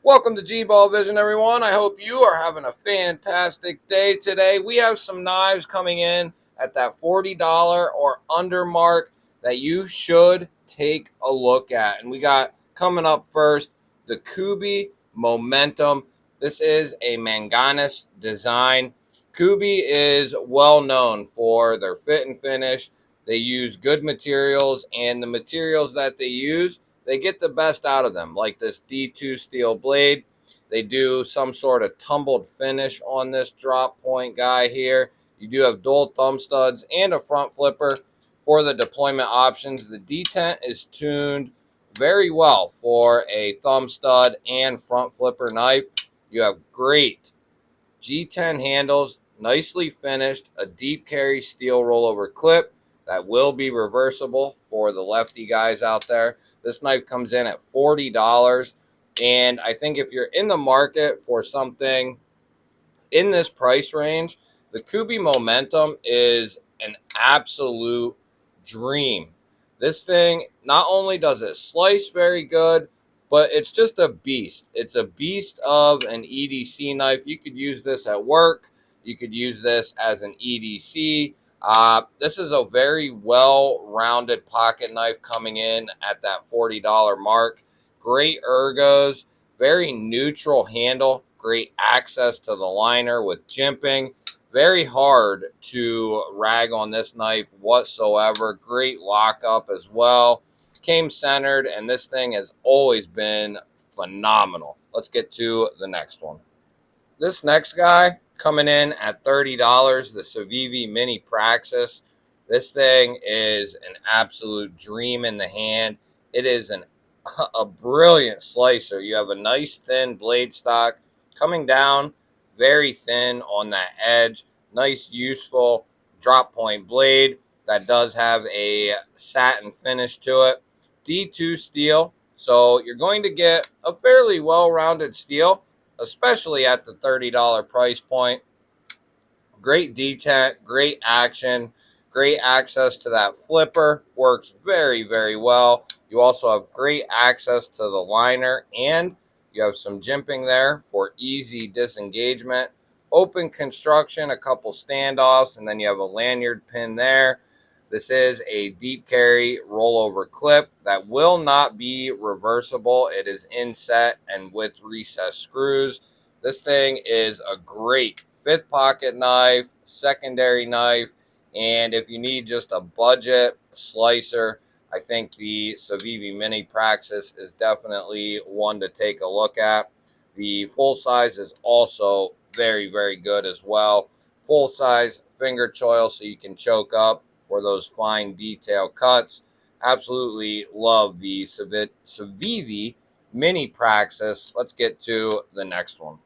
Welcome to GBALL VISION, everyone. I hope you are having a fantastic day today. We have some knives coming in at that $40 or under mark that you should take a look at. And we got coming up first the Kubey Momentum. This is a manganese design. Kubey is well known for their fit and finish. They use good materials, and the materials that they use, they get the best out of them, like this D2 steel blade. They do some sort of tumbled finish on this drop point guy here. You do have dual thumb studs and a front flipper for the deployment options. The detent is tuned very well for a thumb stud and front flipper knife. You have great G10 handles, nicely finished, a deep carry steel rollover clip that will be reversible for the lefty guys out there. This knife comes in at $40. And I think if you're in the market for something in this price range, the Kubey Momentum is an absolute dream. This thing, not only does it slice very good, but it's just a beast. It's a beast of an EDC knife. You could use this at work. You could use this as an EDC. This is a very well-rounded pocket knife coming in at that $40 mark. Great ergos, very neutral handle, great access to the liner with jimping. Very hard to rag on this knife whatsoever. Great lockup as well. Came centered, and this thing has always been phenomenal. Let's get to the next one. This next guy coming in at $30, the Civivi Mini Praxis. This thing is an absolute dream in the hand. It is a brilliant slicer. You have a nice thin blade stock coming down, very thin on that edge. Nice, useful drop point blade that does have a satin finish to it. D2 steel, so you're going to get a fairly well-rounded steel, especially at the $30 price point. Great detent, great action, great access to that flipper. Works very, very well. You also have great access to the liner, and you have some jimping there for easy disengagement. Open construction, a couple standoffs, and then you have a lanyard pin there. This is a deep carry rollover clip that will not be reversible. It is inset and with recessed screws. This thing is a great fifth pocket knife, secondary knife, and if you need just a budget slicer, I think the Civivi Mini Praxis is definitely one to take a look at. The full size is also very, very good as well. Full size finger choil so you can choke up for those fine detail cuts. Absolutely love the Civivi Mini Praxis. Let's get to the next one.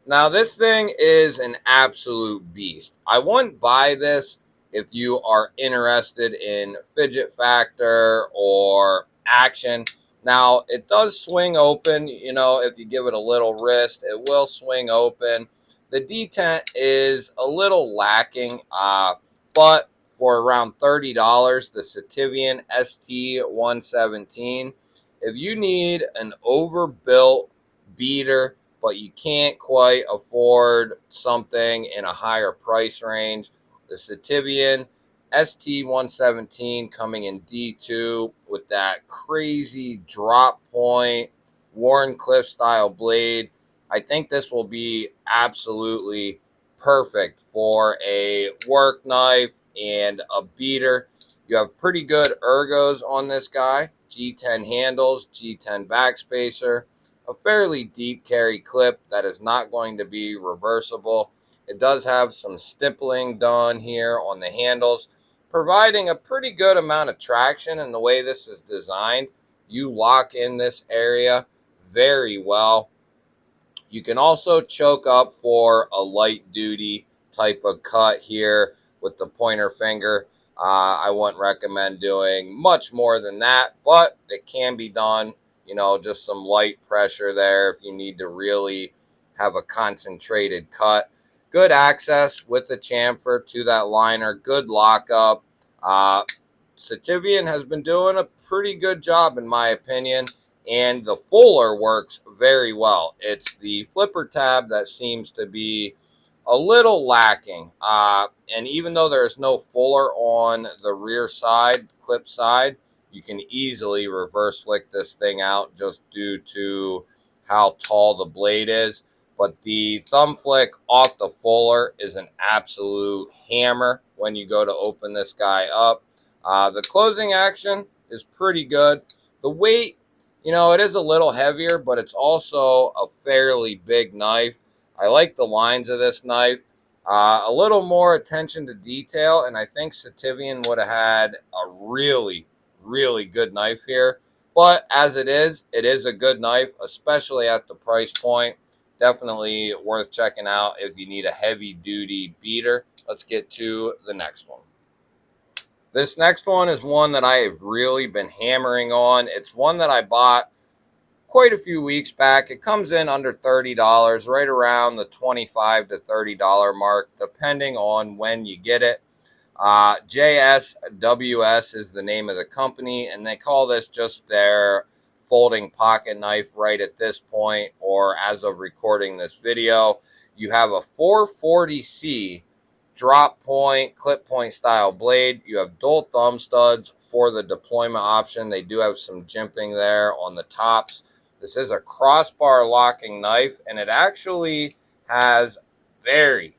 Now, this thing is an absolute beast. I wouldn't buy this if you are interested in fidget factor or action. Now, it does swing open, if you give it a little wrist, it will swing open. The detent is a little lacking, but for around $30, the Sitivien ST117, if you need an overbuilt beater, but you can't quite afford something in a higher price range, the Sitivien ST117 coming in D2 with that crazy drop point, Warncliffe style blade. I think this will be absolutely perfect for a work knife and a beater. You have pretty good ergos on this guy. G10 handles, G10 backspacer, a fairly deep carry clip that is not going to be reversible. It does have some stippling done here on the handles, providing a pretty good amount of traction. And the way this is designed, you lock in this area very well. You can also choke up for a light duty type of cut here with the pointer finger. I wouldn't recommend doing much more than that, but it can be done. Just some light pressure there if you need to really have a concentrated cut. Good access with the chamfer to that liner. Good lockup. Sitivien has been doing a pretty good job, in my opinion, and the fuller works very well. It's the flipper tab that seems to be a little lacking. And even though there's no fuller on the rear side, clip side, you can easily reverse flick this thing out just due to how tall the blade is. But the thumb flick off the fuller is an absolute hammer when you go to open this guy up. The closing action is pretty good. The weight, you know, it is a little heavier, but it's also a fairly big knife. I like the lines of this knife. A little more attention to detail, and I think Sitivien would have had a really, really good knife here. But as it is a good knife, especially at the price point. Definitely worth checking out if you need a heavy-duty beater. Let's get to the next one. This next one is one that I have really been hammering on. It's one that I bought quite a few weeks back. It comes in under $30, right around the $25 to $30 mark, depending on when you get it. JSWS is the name of the company, and they call this just their folding pocket knife right at this point, or as of recording this video. You have a 440C drop point, clip point style blade. You have dual thumb studs for the deployment option. They do have some jimping there on the tops. This is a crossbar locking knife, and it actually has very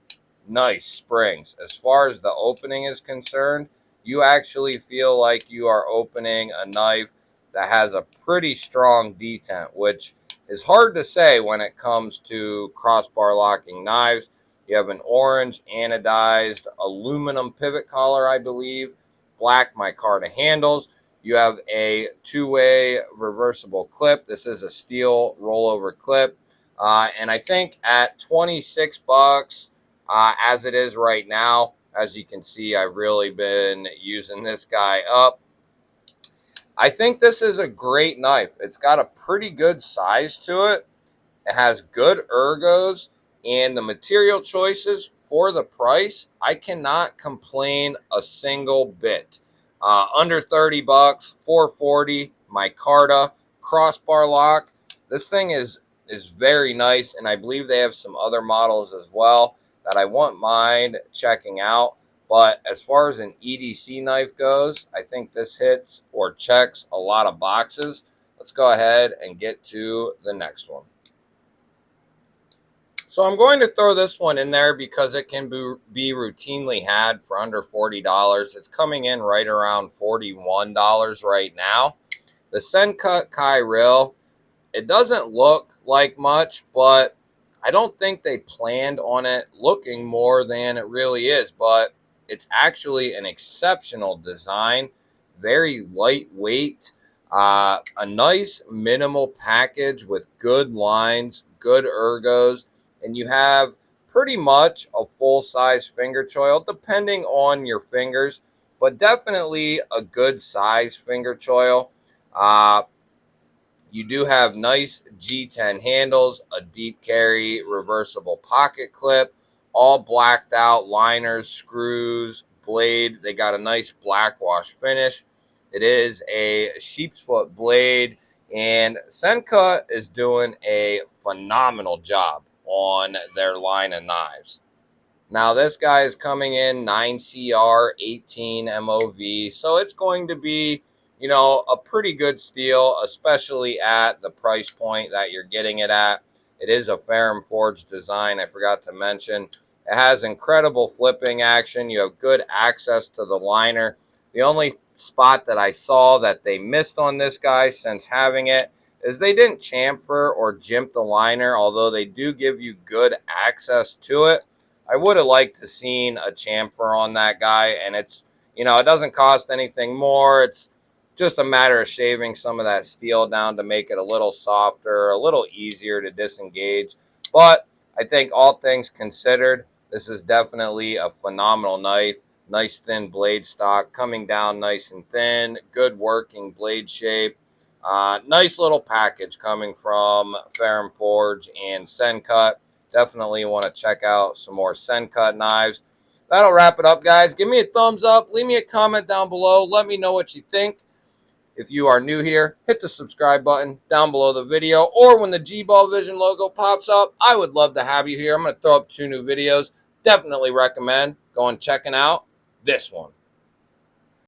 nice springs. As far as the opening is concerned, you actually feel like you are opening a knife that has a pretty strong detent, which is hard to say when it comes to crossbar locking knives. You have an orange anodized aluminum pivot collar, I believe, black micarta handles. You have a two-way reversible clip. This is a steel rollover clip. And I think at 26 bucks, as it is right now, as you can see, I've really been using this guy up. I think this is a great knife. It's got a pretty good size to it. It has good ergos, and the material choices for the price, I cannot complain a single bit. Under 30 bucks, 440, micarta, crossbar lock. This thing is very nice, and I believe they have some other models as well that I won't mind checking out. But as far as an EDC knife goes, I think this hits or checks a lot of boxes. Let's go ahead and get to the next one. So I'm going to throw this one in there because it can be routinely had for under $40. It's coming in right around $41 right now. The Sencut Kyril, it doesn't look like much, but I don't think they planned on it looking more than it really is. But it's actually an exceptional design, very lightweight, a nice minimal package with good lines, good ergos, and you have pretty much a full-size finger choil, depending on your fingers, but definitely a good size finger choil. You do have nice G10 handles, a deep carry reversible pocket clip, all blacked out liners, screws, blade. They got a nice black wash finish. It is a sheep's foot blade, and Sencut is doing a phenomenal job on their line of knives. Now this guy is coming in 9CR 18 MOV, so it's going to be, you know, a pretty good steal, especially at the price point that you're getting it at. It is a ferrum forged design, I forgot to mention. It has incredible flipping action. You have good access to the liner. The only spot that I saw that they missed on this guy since having it is they didn't chamfer or jimp the liner, although they do give you good access to it. I would have liked to seen a chamfer on that guy, and it's, you know, it doesn't cost anything more. It's just a matter of shaving some of that steel down to make it a little softer, a little easier to disengage. But I think all things considered, this is definitely a phenomenal knife. Nice thin blade stock, coming down nice and thin, good working blade shape. Nice little package coming from Ferrum Forge and Sencut. Definitely want to check out some more Sencut knives. That'll wrap it up, guys. Give me a thumbs up. Leave me a comment down below. Let me know what you think. If you are new here, hit the subscribe button down below the video, or when the GBALL Vision logo pops up, I would love to have you here. I'm going to throw up 2 new videos. Definitely recommend going checking out this one.